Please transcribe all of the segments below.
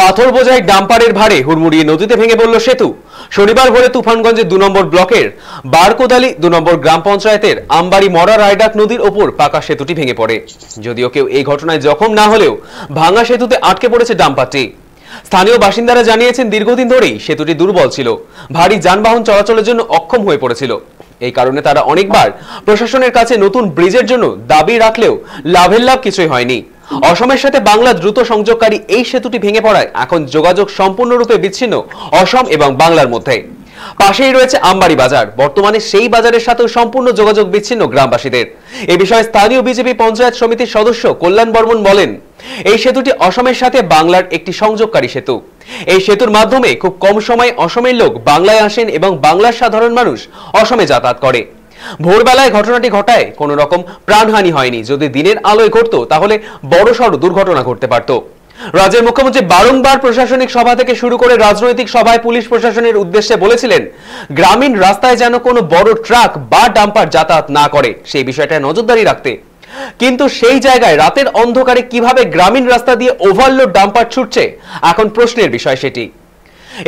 পাথর বোঝাই ডাম্পারের ভারে হুড়মুড়িয়ে নদীতে ভেঙে পড়ল সেতু। শনিবার ভোরে তুফানগঞ্জের 2 নম্বর ব্লকের বারকোদালি 2 নম্বর গ্রাম পঞ্চায়েতের আমবাড়ি মরা রায়ডাক নদীর ওপর পাকা সেতুটি ভেঙে পড়ে। যদিও কেউ এই ঘটনায় জখম না হলেও ভাঙা সেতুতে আটকে পড়েছে ডাম্পারটি। স্থানীয় বাসিন্দারা জানিয়েছেন, দীর্ঘদিন ধরেই সেতুটি দুর্বল ছিল, ভারী যানবাহন চলাচলের জন্য অক্ষম হয়ে পড়েছিল। এই কারণে তারা অনেকবার প্রশাসনের কাছে নতুন ব্রিজের জন্য দাবি রাখলেও লাভের লাভ কিছুই হয়নি। অসমের সাথে বাংলা দ্রুত সংযোগকারী এই সেতুটি ভেঙে পড়ায় এখন যোগাযোগ সম্পূর্ণরূপে বিচ্ছিন্ন অসম এবং বাংলার মধ্যে। পাশেই রয়েছে আমবাড়ি বাজার, বর্তমানে সেই বাজারের সাথেও সম্পূর্ণ যোগাযোগ বিচ্ছিন্ন গ্রামবাসীদের। এ বিষয়ে স্থানীয় বিজেপি পঞ্চায়েত সমিতির সদস্য কল্যাণ বর্মন বলেন, এই সেতুটি অসমের সাথে বাংলার একটি সংযোগকারী সেতু। এই সেতুর মাধ্যমে খুব কম সময়ে অসমের লোক বাংলায় আসেন এবং বাংলার সাধারণ মানুষ অসমে যাতায়াত করে। ভোরবেলায় ঘটনাটি ঘটায় কোনো রকম প্রাণহানি হয়নি। যদি দিনের আলোয় ঘটতো তাহলে বড়সড় দুর্ঘটনা ঘটতে পারত। রাজ্যের মুখ্যমন্ত্রী বারংবার প্রশাসনিক সভা থেকে শুরু করে রাজনৈতিক সভায় পুলিশ প্রশাসনের উদ্দেশ্যে বলেছিলেন, গ্রামীণ রাস্তায় যেন কোনো বড় ট্রাক বা ডাম্পার যাতায়াত না করে সেই বিষয়টা নজরদারি রাখতে। কিন্তু সেই জায়গায় রাতের অন্ধকারে কিভাবে গ্রামীণ রাস্তা দিয়ে ওভারলোড ডাম্পার ছুটছে এখন প্রশ্নের বিষয় সেটি।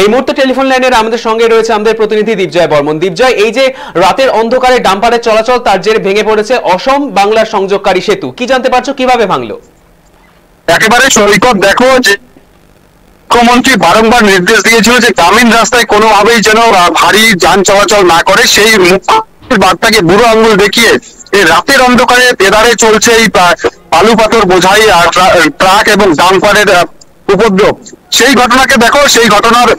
এই মুহূর্তে টেলিফোন লাইনের আমাদের সঙ্গে রয়েছে আমাদের প্রতিনিধি দীপজয় বর্মন। দীপজয়, এই যে রাতের অন্ধকারে ডাম্পারের চলাচল, তার জেরে ভেঙে পড়েছে অসম বাংলার সংযোগকারী সেতু, কি জানতে পারছো কিভাবে ভাঙলো? একেবারে সৈকত, দেখো যে মুখ্যমন্ত্রী বারংবার নির্দেশ দিয়েছিল যে গ্রামীণ রাস্তায় কোনোভাবেই যেন ভারী যান চলাচল না করে। সেই মুখ্যমন্ত্রীর বার্তাকে বুড়ো আঙুল দেখিয়ে এই রাতের অন্ধকারে বেদারে চলছে এই বালু পাথর বোঝাই ট্রাক এবং ডাম্পারের উপদ্রব। সেই ঘটনাকে দেখো, সেই ঘটনার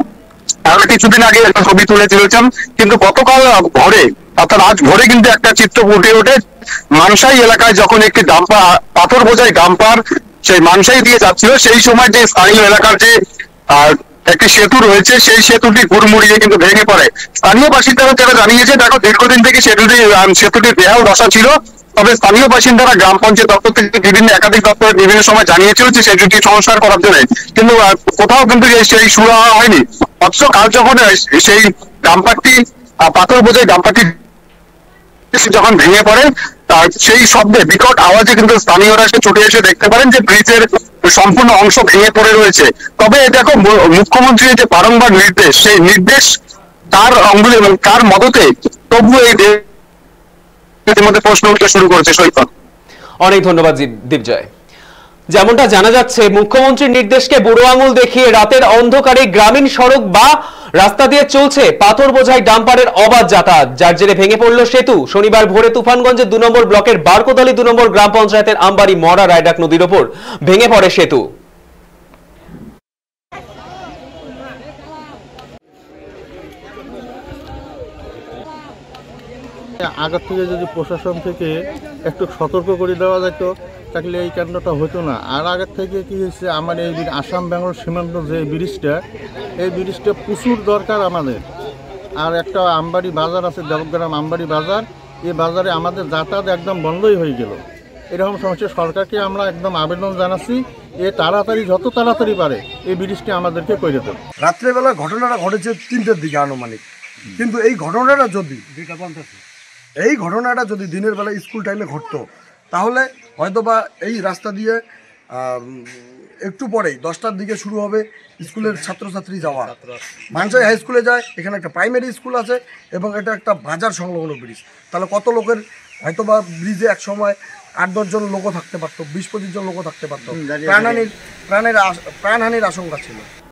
কিছুদিন আগে একটা ছবি তুলে তুলেছেন, কিন্তু গতকাল ভোরে অর্থাৎ আজ ভোরে কিন্তু একটা চিত্র ফুটে ওঠে মানসাই এলাকায়, যখন একটি ডাম্পার পাথর বোঝাই ডাম্পার সেই মানসাই দিয়ে যাচ্ছিল, সেই সময় যে স্থানীয় এলাকার যে একটি সেতু রয়েছে সেই সেতুটি হুড়মুড়িয়ে কিন্তু ভেঙে পড়ে। স্থানীয় বাসিন্দারা যারা জানিয়েছে, দেখো দীর্ঘদিন থেকে সেতুটির বেহাল দশা ছিল। তবে স্থানীয় বাসিন্দারা গ্রাম পঞ্চায়েত দপ্তর থেকে একাধিক দপ্তরে বিভিন্ন সময় জানিয়েছিল যে সেতুটি সংস্কার করার জন্য, কিন্তু কোথাও কিন্তু সেই সুরা হয়নি। অথচ কাল যখন সেই ডাম্পারটি পাথর বোঝাই ডাম্পারটি যখন ভেঙে পড়ে, সেই শব্দে বিকট আওয়াজে কিন্তু স্থানীয়রা ছুটে এসে দেখতে পারেন যে ব্রিজের সম্পূর্ণ অংশ ভেঙে পড়ে রয়েছে। তবে দেখো, মুখ্যমন্ত্রীর যে বারংবার নির্দেশ, সেই নির্দেশ তার অঙ্গুলি এবং তার মদতে তবু এই মধ্যে প্রশ্ন উঠতে শুরু করেছে। সৈকত, অনেক ধন্যবাদ দীপজয়। যেমনটা জানা যাচ্ছে, মুখ্যমন্ত্রীর নির্দেশকে বুড়ো আঙুল দেখিয়ে রাতের অন্ধকারে গ্রামীণ সড়ক বা রাস্তা দিয়ে চলছে পাথর বোঝাই ডাম্পারের অবাধ যাতায়াত, যার জেরে ভেঙে পড়ল সেতু। শনিবার ভোরে তুফানগঞ্জের 2 নম্বর ব্লকের বারকোদালি 2 নম্বর গ্রাম পঞ্চায়েতের আমবাড়ি মরা রায়ডাক নদীর ওপর ভেঙে পড়ে সেতু। আগের থেকে যদি প্রশাসন থেকে একটু সতর্ক করে দেওয়া যেত তাহলে এই কাণ্ডটা হতো না। আর আগের থেকে কি হয়েছে, আমার এই আসাম বেঙ্গল সীমান্ত যে ব্রিজটা, এই ব্রিজটা প্রচুর দরকার আমাদের। আর একটা আমবাড়ি বাজার আছে, দেবগ্রাম আমবাড়ি বাজার, এই বাজারে আমাদের যাতায়াত একদম বন্ধই হয়ে গেল। এরকম সমস্যা সরকারকে আমরা একদম আবেদন জানাচ্ছি, তাড়াতাড়ি যত তাড়াতাড়ি পারে এই ব্রিজটি আমাদেরকে করে দেবে। রাত্রেবেলা ঘটনাটা ঘটেছে 3টের দিকে আনুমানিক, কিন্তু এই ঘটনাটা যদি দিনের বেলা স্কুল টাইমে ঘটতো তাহলে হয়তোবা এই রাস্তা দিয়ে একটু পরেই 10টার দিকে শুরু হবে স্কুলের ছাত্রছাত্রী যাওয়া। মানসাই হাই স্কুলে যায়, এখানে একটা প্রাইমারি স্কুল আছে এবং এটা একটা বাজার সংলগ্ন ব্রিজ। তাহলে কত লোকের হয়তোবা ব্রিজে এক সময় 8-10 জন লোকও থাকতে পারতো, 20-25 জন লোকও থাকতে পারতো। প্রাণহানির আশঙ্কা ছিল।